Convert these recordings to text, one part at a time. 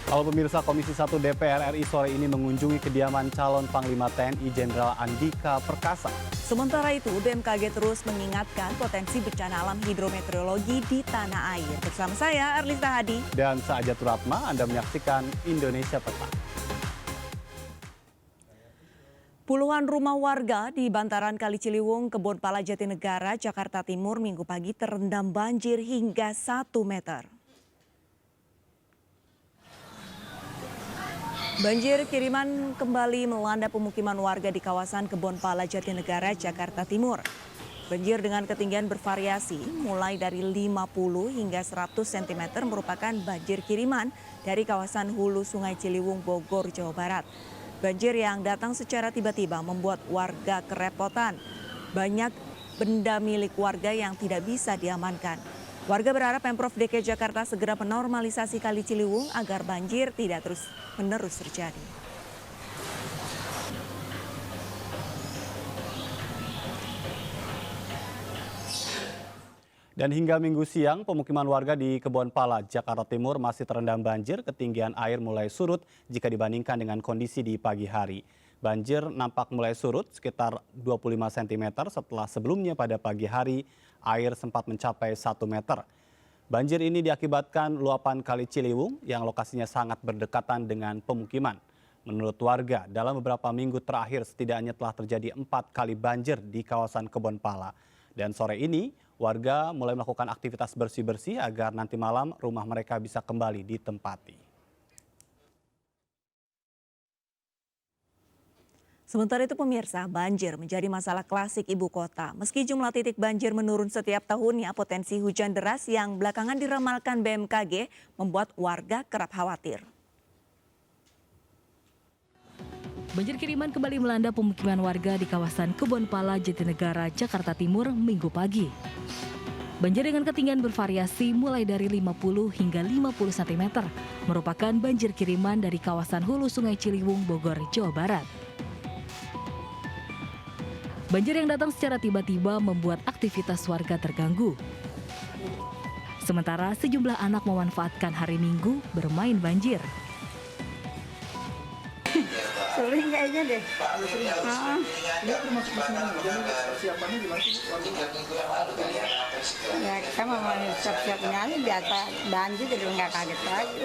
Kalau pemirsa, Komisi 1 DPR RI sore ini mengunjungi kediaman calon Panglima TNI Jenderal Andika Perkasa. Sementara itu, BMKG terus mengingatkan potensi bencana alam hidrometeorologi di tanah air. Bersama saya, Arlista Hadi. Dan saya Turatma, Anda menyaksikan Indonesia Petang. Puluhan rumah warga di bantaran Kali Ciliwung, Kebonpala, Jatinegara, Jakarta Timur Minggu pagi terendam banjir hingga 1 meter. Banjir kiriman kembali melanda pemukiman warga di kawasan Kebonpala, Jatinegara, Jakarta Timur. Banjir dengan ketinggian bervariasi mulai dari 50 hingga 100 cm merupakan banjir kiriman dari kawasan hulu Sungai Ciliwung, Bogor, Jawa Barat. Banjir yang datang secara tiba-tiba membuat warga kerepotan. Banyak benda milik warga yang tidak bisa diamankan. Warga berharap Pemprov DKI Jakarta segera menormalisasi Kali Ciliwung agar banjir tidak terus-menerus terjadi. Dan hingga Minggu siang, pemukiman warga di Kebonpala, Jakarta Timur masih terendam banjir. Ketinggian air mulai surut jika dibandingkan dengan kondisi di pagi hari. Banjir nampak mulai surut sekitar 25 cm setelah sebelumnya pada pagi hari air sempat mencapai 1 meter. Banjir ini diakibatkan luapan Kali Ciliwung yang lokasinya sangat berdekatan dengan pemukiman. Menurut warga, dalam beberapa minggu terakhir setidaknya telah terjadi 4 kali banjir di kawasan Kebonpala. Dan sore ini warga mulai melakukan aktivitas bersih-bersih agar nanti malam rumah mereka bisa kembali ditempati. Sementara itu pemirsa, banjir menjadi masalah klasik ibu kota. Meski jumlah titik banjir menurun setiap tahunnya, potensi hujan deras yang belakangan diramalkan BMKG membuat warga kerap khawatir. Banjir kiriman kembali melanda pemukiman warga di kawasan Kebonpala, Jatinegara, Jakarta Timur Minggu pagi. Banjir dengan ketinggian bervariasi mulai dari 50 hingga 50 cm merupakan banjir kiriman dari kawasan hulu Sungai Ciliwung, Bogor, Jawa Barat. Banjir yang datang secara tiba-tiba membuat aktivitas warga terganggu. Sementara sejumlah anak memanfaatkan hari Minggu bermain banjir. Sering kayaknya deh. Ini termasuk musim hujan, persiapannya gimana sih? Ya kita mau siap-siapnya aja biasa banjir jadi nggak kaget lagi.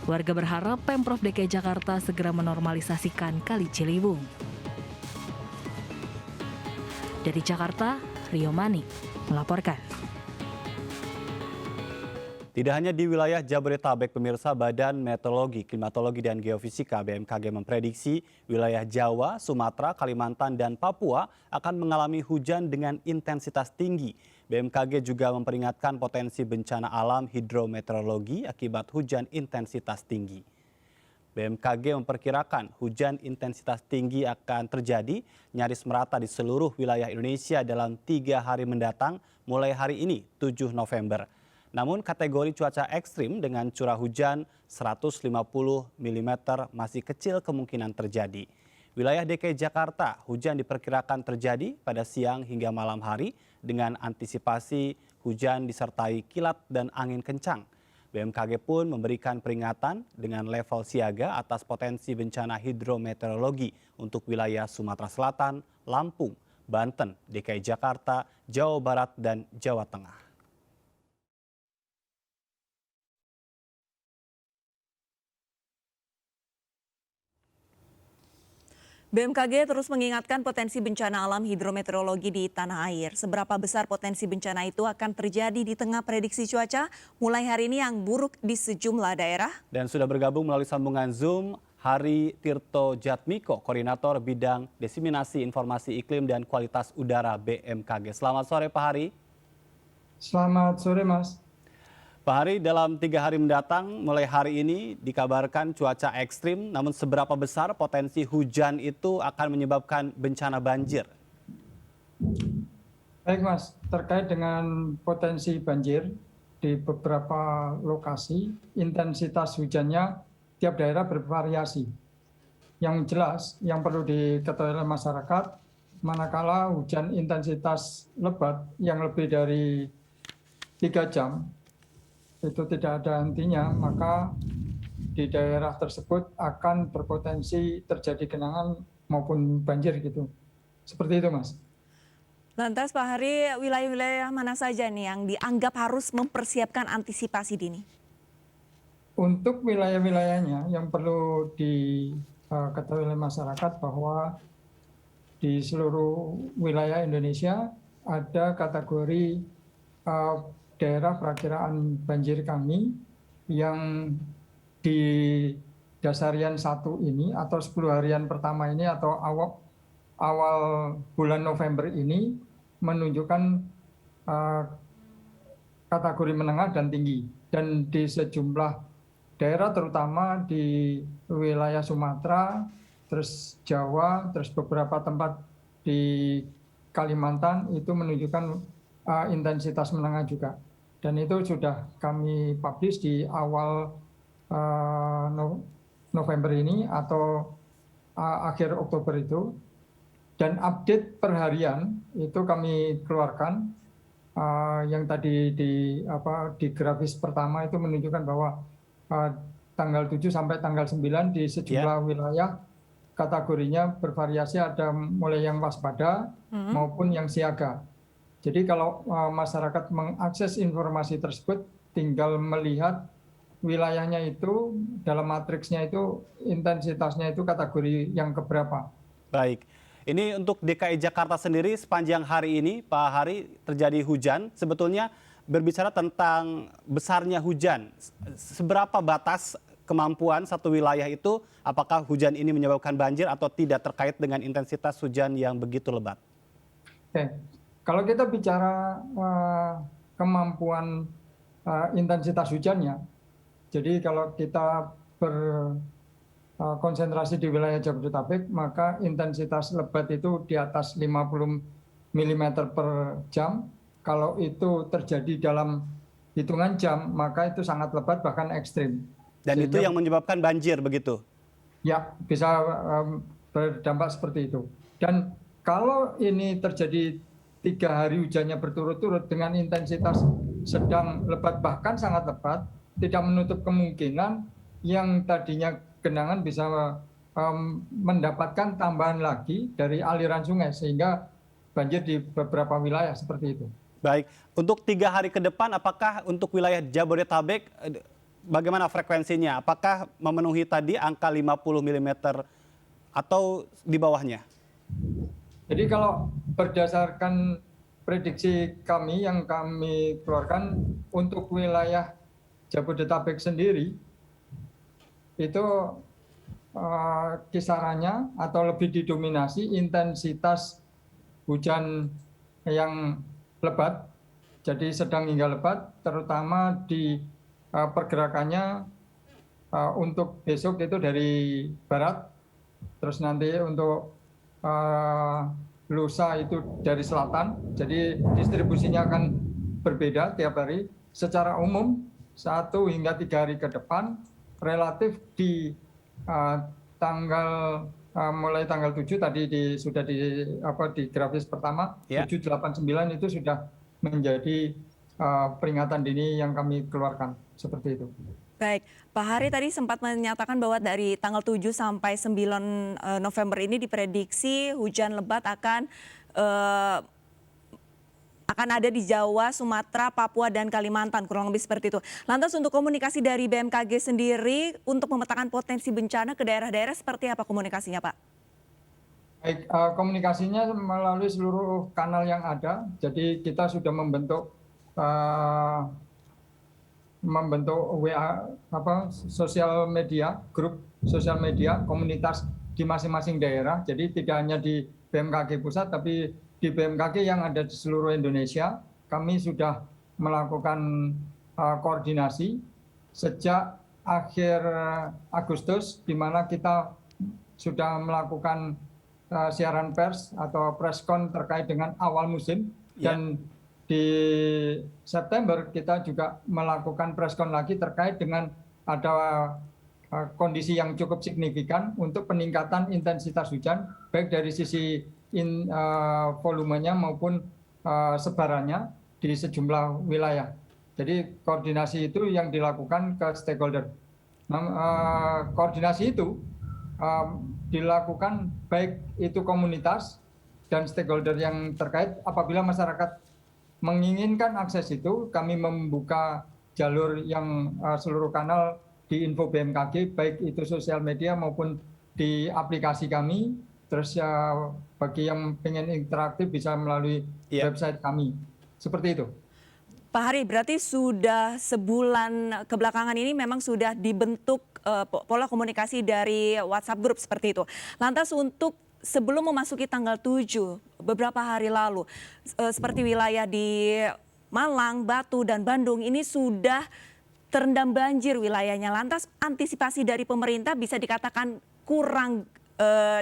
Warga berharap Pemprov DKI Jakarta segera menormalisasikan Kali Ciliwung. Dari Jakarta, Rio Manik melaporkan. Tidak hanya di wilayah Jabodetabek, pemirsa, Badan Meteorologi, Klimatologi, dan Geofisika BMKG memprediksi wilayah Jawa, Sumatera, Kalimantan, dan Papua akan mengalami hujan dengan intensitas tinggi. BMKG juga memperingatkan potensi bencana alam hidrometeorologi akibat hujan intensitas tinggi. BMKG memperkirakan hujan intensitas tinggi akan terjadi nyaris merata di seluruh wilayah Indonesia dalam 3 hari mendatang mulai hari ini, 7 November. Namun kategori cuaca ekstrim dengan curah hujan 150 mm masih kecil kemungkinan terjadi. Wilayah DKI Jakarta, hujan diperkirakan terjadi pada siang hingga malam hari dengan antisipasi hujan disertai kilat dan angin kencang. BMKG pun memberikan peringatan dengan level siaga atas potensi bencana hidrometeorologi untuk wilayah Sumatera Selatan, Lampung, Banten, DKI Jakarta, Jawa Barat, dan Jawa Tengah. BMKG terus mengingatkan potensi bencana alam hidrometeorologi di tanah air. Seberapa besar potensi bencana itu akan terjadi di tengah prediksi cuaca mulai hari ini yang buruk di sejumlah daerah? Dan sudah bergabung melalui sambungan Zoom Hari Tirto Jatmiko, Koordinator Bidang Diseminasi Informasi Iklim dan Kualitas Udara BMKG. Selamat sore Pak Hari. Selamat sore Mas. Pak Hari, dalam 3 hari mendatang mulai hari ini dikabarkan cuaca ekstrim, namun seberapa besar potensi hujan itu akan menyebabkan bencana banjir? Baik Mas, terkait dengan potensi banjir di beberapa lokasi, intensitas hujannya tiap daerah bervariasi. Yang jelas, yang perlu diketahui oleh masyarakat, manakala hujan intensitas lebat yang lebih dari 3 jam, itu tidak ada hentinya, maka di daerah tersebut akan berpotensi terjadi genangan maupun banjir gitu. Seperti itu, Mas. Lantas Pak Hari, wilayah-wilayah mana saja nih yang dianggap harus mempersiapkan antisipasi dini? Untuk wilayah-wilayahnya yang perlu diketahui oleh masyarakat bahwa di seluruh wilayah Indonesia ada kategori daerah perakiraan banjir kami yang di dasarian 1 ini atau 10 harian pertama ini atau awal bulan November ini menunjukkan kategori menengah dan tinggi. Dan di sejumlah daerah terutama di wilayah Sumatera, terus Jawa, terus beberapa tempat di Kalimantan itu menunjukkan intensitas menengah juga. Dan itu sudah kami publish di awal November ini atau akhir Oktober itu. Dan update per harian itu kami keluarkan yang tadi di grafis pertama itu menunjukkan bahwa tanggal 7 sampai tanggal 9 di sejumlah wilayah kategorinya bervariasi, ada mulai yang waspada maupun yang siaga. Jadi kalau masyarakat mengakses informasi tersebut tinggal melihat wilayahnya itu dalam matriksnya itu intensitasnya itu kategori yang keberapa. Baik. Ini untuk DKI Jakarta sendiri sepanjang hari ini, Pak Hari, terjadi hujan. Sebetulnya berbicara tentang besarnya hujan, seberapa batas kemampuan satu wilayah itu, apakah hujan ini menyebabkan banjir atau tidak terkait dengan intensitas hujan yang begitu lebat? Oke. Kalau kita bicara kemampuan intensitas hujannya, jadi kalau kita konsentrasi di wilayah Jabodetabek, maka intensitas lebat itu di atas 50 mm per jam. Kalau itu terjadi dalam hitungan jam, maka itu sangat lebat bahkan ekstrim. Dan sehingga, itu yang menyebabkan banjir begitu? Ya, bisa berdampak seperti itu. Dan kalau ini terjadi 3 hari hujannya berturut-turut dengan intensitas sedang lebat bahkan sangat lebat, tidak menutup kemungkinan yang tadinya genangan bisa mendapatkan tambahan lagi dari aliran sungai sehingga banjir di beberapa wilayah seperti itu. Baik, untuk 3 hari ke depan apakah untuk wilayah Jabodetabek bagaimana frekuensinya? Apakah memenuhi tadi angka 50 mm atau di bawahnya? Jadi kalau berdasarkan prediksi kami yang kami keluarkan untuk wilayah Jabodetabek sendiri, itu kisarannya atau lebih didominasi intensitas hujan yang lebat, jadi sedang hingga lebat, terutama di pergerakannya untuk besok itu dari barat, terus nanti untuk lusa itu dari selatan, jadi distribusinya akan berbeda tiap hari. Secara umum 1 hingga 3 hari ke depan relatif di mulai tanggal 7 tadi sudah di grafis pertama, 7, 8, 9 itu sudah menjadi peringatan dini yang kami keluarkan seperti itu. Baik, Pak Hari tadi sempat menyatakan bahwa dari tanggal 7 sampai 9 November ini diprediksi hujan lebat akan ada di Jawa, Sumatera, Papua, dan Kalimantan, kurang lebih seperti itu. Lantas untuk komunikasi dari BMKG sendiri untuk memetakan potensi bencana ke daerah-daerah seperti apa komunikasinya, Pak? Baik, komunikasinya melalui seluruh kanal yang ada. Jadi kita sudah membentuk WA sosial media, grup sosial media komunitas di masing-masing daerah. Jadi tidak hanya di BMKG pusat, tapi di BMKG yang ada di seluruh Indonesia. Kami sudah melakukan koordinasi sejak akhir Agustus, di mana kita sudah melakukan siaran pers atau preskon terkait dengan awal musim, dan di September kita juga melakukan preskon lagi terkait dengan ada kondisi yang cukup signifikan untuk peningkatan intensitas hujan, baik dari sisi volumenya maupun sebarannya di sejumlah wilayah. Jadi koordinasi itu yang dilakukan ke stakeholder. Koordinasi itu dilakukan baik itu komunitas dan stakeholder yang terkait. Apabila masyarakat menginginkan akses itu, kami membuka jalur yang seluruh kanal di info BMKG, baik itu sosial media maupun di aplikasi kami. Terus bagi yang pengen interaktif bisa melalui website kami. Seperti itu. Pak Hari, berarti sudah sebulan kebelakangan ini memang sudah dibentuk pola komunikasi dari WhatsApp Group seperti itu. Lantas untuk sebelum memasuki tanggal 7, beberapa hari lalu, seperti wilayah di Malang, Batu, dan Bandung ini sudah terendam banjir wilayahnya. Lantas antisipasi dari pemerintah bisa dikatakan kurang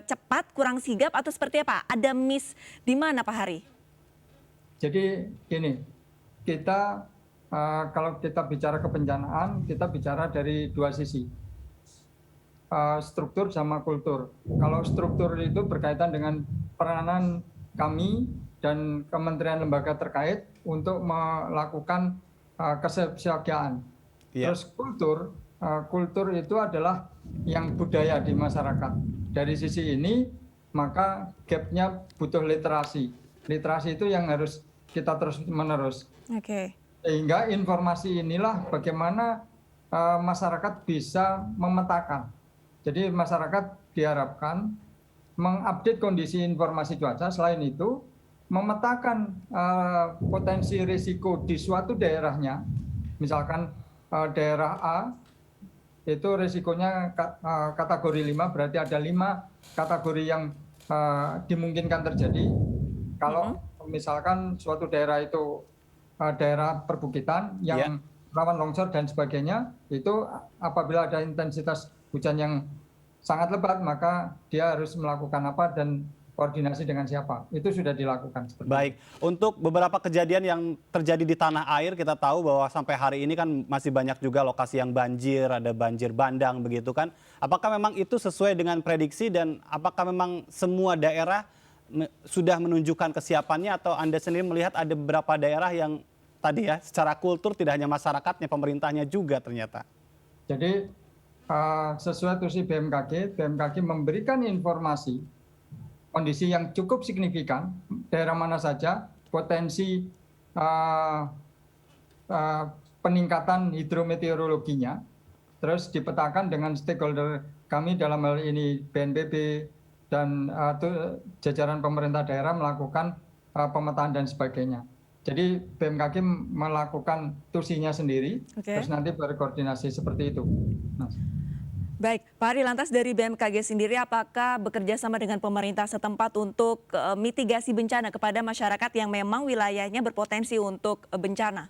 cepat, kurang sigap atau seperti apa? Ada miss di mana Pak Hari? Jadi gini, kita kalau kita bicara kebencanaan, kita bicara dari dua sisi, struktur sama kultur. Kalau struktur itu berkaitan dengan peranan kami dan kementerian lembaga terkait untuk melakukan kesiapsiagaan. Terus kultur itu adalah yang budaya di masyarakat. Dari sisi ini, maka gapnya butuh literasi. Literasi itu yang harus kita terus menerus. Sehingga informasi inilah bagaimana masyarakat bisa memetakan. Jadi masyarakat diharapkan mengupdate kondisi informasi cuaca. Selain itu, memetakan potensi risiko di suatu daerahnya. Misalkan daerah A, itu risikonya kategori 5, berarti ada 5 kategori yang dimungkinkan terjadi. Kalau misalkan suatu daerah itu daerah perbukitan yang rawan longsor dan sebagainya, itu apabila ada intensitas hujan yang sangat lebat, maka dia harus melakukan apa dan koordinasi dengan siapa. Itu sudah dilakukan. Baik, untuk beberapa kejadian yang terjadi di tanah air, kita tahu bahwa sampai hari ini kan masih banyak juga lokasi yang banjir, ada banjir bandang begitu kan. Apakah memang itu sesuai dengan prediksi dan apakah memang semua daerah sudah menunjukkan kesiapannya atau Anda sendiri melihat ada beberapa daerah yang tadi ya secara kultur tidak hanya masyarakatnya, pemerintahnya juga ternyata? Jadi sesuai tusi BMKG memberikan informasi kondisi yang cukup signifikan, daerah mana saja, potensi peningkatan hidrometeorologinya, terus dipetakan dengan stakeholder kami dalam hal ini BNPB dan jajaran pemerintah daerah melakukan pemetaan dan sebagainya. Jadi BMKG melakukan tusinya sendiri, terus nanti berkoordinasi seperti itu. Baik, Pak Hari, lantas dari BMKG sendiri apakah bekerja sama dengan pemerintah setempat untuk mitigasi bencana kepada masyarakat yang memang wilayahnya berpotensi untuk bencana?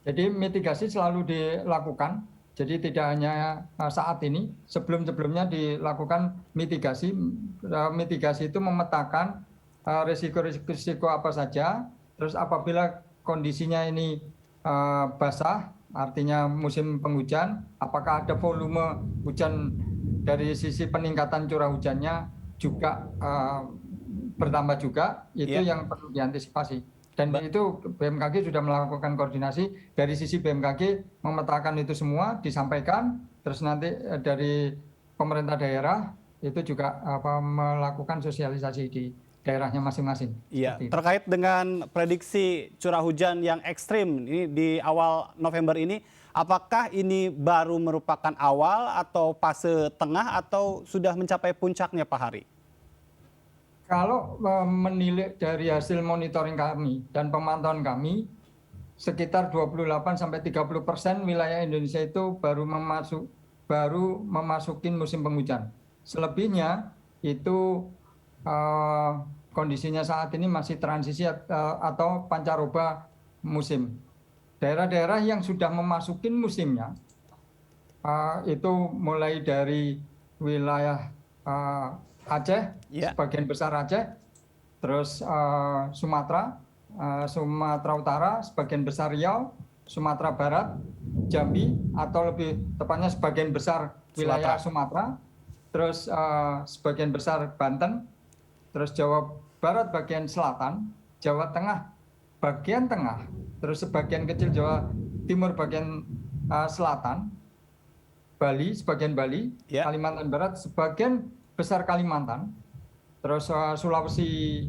Jadi mitigasi selalu dilakukan, jadi tidak hanya saat ini, sebelum-sebelumnya dilakukan mitigasi. Mitigasi itu memetakan risiko-risiko apa saja, terus apabila kondisinya ini basah, artinya musim penghujan, apakah ada volume hujan dari sisi peningkatan curah hujannya juga bertambah juga, itu yang perlu diantisipasi. Dan itu BMKG sudah melakukan koordinasi, dari sisi BMKG memetakan itu semua, disampaikan, terus nanti dari pemerintah daerah itu juga melakukan sosialisasi di daerahnya masing-masing. Iya, terkait dengan prediksi curah hujan yang ekstrim ini di awal November ini, apakah ini baru merupakan awal atau fase tengah atau sudah mencapai puncaknya Pak Hari? Kalau menilik dari hasil monitoring kami dan pemantauan kami, sekitar 28-30% wilayah Indonesia itu baru memasukin musim penghujan. Selebihnya itu kondisinya saat ini masih transisi atau pancaroba musim. Daerah-daerah yang sudah memasukin musimnya itu mulai dari wilayah Aceh, sebagian besar Aceh, terus Sumatera Utara, sebagian besar Riau, Sumatera Barat, Jambi, atau lebih tepatnya sebagian besar wilayah Sumatera, terus sebagian besar Banten, terus Jawa Barat bagian selatan, Jawa Tengah bagian tengah, terus sebagian kecil Jawa timur bagian selatan, Bali, sebagian Bali, Ya. Kalimantan Barat, sebagian besar Kalimantan, terus Sulawesi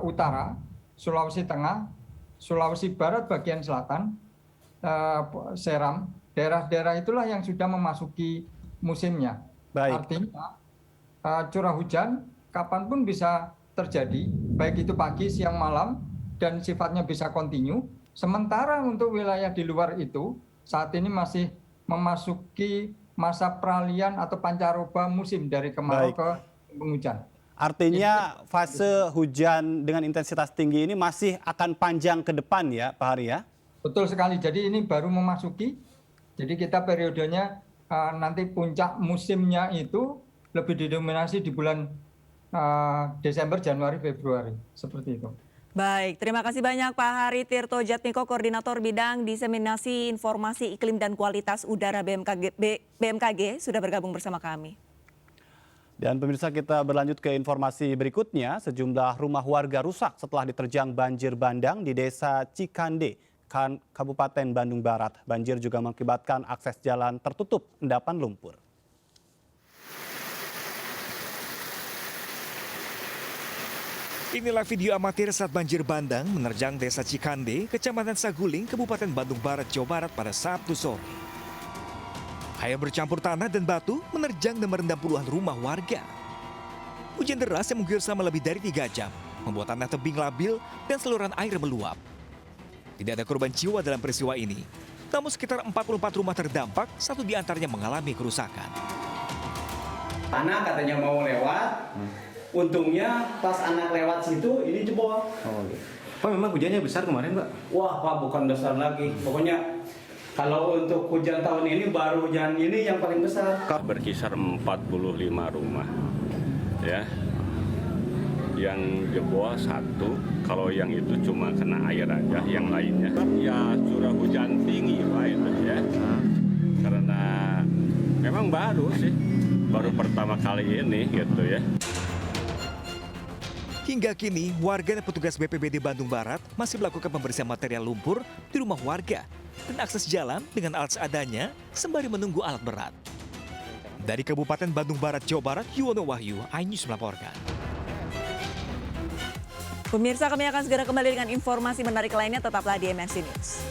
Utara, Sulawesi Tengah, Sulawesi Barat bagian selatan, Seram, daerah-daerah itulah yang sudah memasuki musimnya. Baik. Artinya curah hujan kapanpun bisa terjadi, baik itu pagi, siang, malam, dan sifatnya bisa kontinu. Sementara untuk wilayah di luar itu, saat ini masih memasuki masa peralihan atau pancaroba musim dari kemarau Baik. ke penghujan. Artinya fase hujan dengan intensitas tinggi ini masih akan panjang ke depan ya Pak Hari ya? Betul sekali, jadi ini baru memasuki, jadi kita periodenya nanti puncak musimnya itu lebih didominasi di bulan Desember, Januari, Februari, seperti itu. Baik, terima kasih banyak Pak Hari Tirto Jatmiko, Koordinator Bidang Diseminasi Informasi Iklim dan Kualitas Udara BMKG sudah bergabung bersama kami. Dan pemirsa, kita berlanjut ke informasi berikutnya. Sejumlah rumah warga rusak setelah diterjang banjir bandang di Desa Cikande, Kabupaten Bandung Barat. Banjir juga mengakibatkan akses jalan tertutup, endapan lumpur. Inilah video amatir saat banjir bandang menerjang Desa Cikande, Kecamatan Saguling, Kabupaten Bandung Barat, Jawa Barat pada Sabtu sore. Air bercampur tanah dan batu menerjang dan merendam puluhan rumah warga. Hujan deras yang mengguyur selama lebih dari 3 jam, membuat tanah tebing labil dan saluran air meluap. Tidak ada korban jiwa dalam peristiwa ini, namun sekitar 44 rumah terdampak, 1 diantaranya mengalami kerusakan. Anak katanya mau lewat, untungnya pas anak lewat situ ini jebol. Oh, gitu. Pak, memang hujannya besar kemarin, Pak? Wah, Pak, bukan besar lagi. Pokoknya kalau untuk hujan tahun ini baru hujan ini yang paling besar. Berkisar 45 rumah, ya. Yang jebol 1, kalau yang itu cuma kena air aja, yang lainnya. Ya curah hujan tinggi, Pak, itu ya. Karena memang baru sih, baru pertama kali ini gitu ya. Hingga kini, warga dan petugas BPBD Bandung Barat masih melakukan pembersihan material lumpur di rumah warga dan akses jalan dengan alat seadanya sembari menunggu alat berat. Dari Kabupaten Bandung Barat, Jawa Barat, Yuwono Wahyu, iNews melaporkan. Pemirsa, kami akan segera kembali dengan informasi menarik lainnya, tetaplah di MNC News.